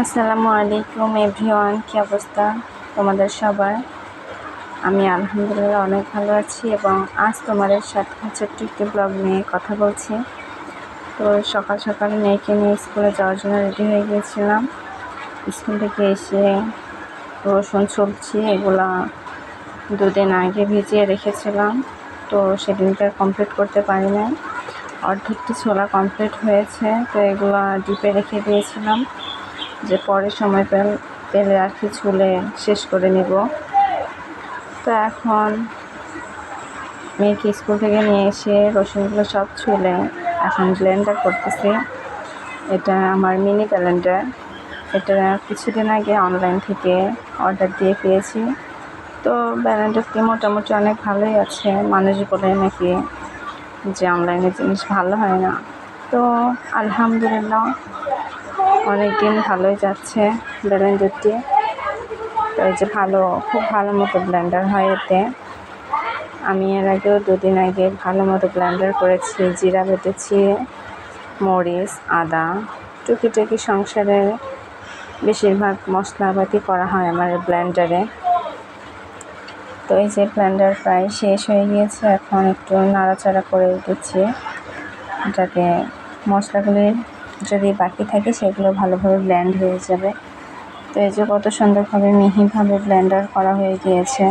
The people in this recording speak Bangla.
আসসালামু আলাইকুম এভরিওয়ান, কী অবস্থা তোমাদের সবার? আমি আলহামদুলিল্লাহ অনেক ভালো আছি এবং আজ তোমাদের সাথে ছোট্ট একটি ব্লগ নিয়ে কথা বলছি। তো সকাল সকাল মেয়েকে নিয়ে স্কুলে যাওয়ার জন্য রেডি হয়ে গিয়েছিলাম। স্কুল থেকে এসে রসুন সবজি এগুলা দুদিন আগে ভিজিয়ে রেখেছিলাম, তো সেদিনটা কমপ্লিট করতে পারি নাই। অর্ধেকটি ছোলা কমপ্লিট হয়েছে, তো এগুলো ডিপে রেখে দিয়েছিলাম যে পরে সময় পেলে আর কি ছুলে শেষ করে নেব। তো এখন মেয়েকে স্কুল থেকে নিয়ে এসে রসুনগুলো সব ছুলে এখন ব্লেন্ডার করতেছি। এটা আমার মিনি ব্লেন্ডার। এটা কিছুদিন আগে অনলাইন থেকে অর্ডার দিয়ে পেয়েছি। তো ব্লেন্ডারটি মোটামুটি অনেক ভালোই আছে। মানুষ বলে নাকি যে অনলাইনের জিনিস ভালো হয় না, তো আলহামদুলিল্লাহ অনেক দিন ভালোই যাচ্ছে ব্লেন্ডারটি। তো এই যে খুব ভালো মতো ব্লেন্ডার হয় এতে। আমি এর আগেও দুদিন আগে ভালো মতো ব্লেন্ডার করেছি, জিরা বেটেছি, মরিচ, আদা, টুকিটাকি সংসারের বেশিরভাগ মশলাপাতি করা হয় আমার ব্লেন্ডারে। তো এই যে ব্লেন্ডার প্রায় শেষ হয়ে গিয়েছে, এখন একটু নাড়াচাড়া করে দিচ্ছি যাতে মশলাগুলি যদি বাকি থাকে সেগুলো ভালোভাবে ব্লেন্ড হয়ে যাবে। তো এই যে কত সুন্দরভাবে মিহিভাবে ব্লেন্ডার করা হয়ে গিয়েছে।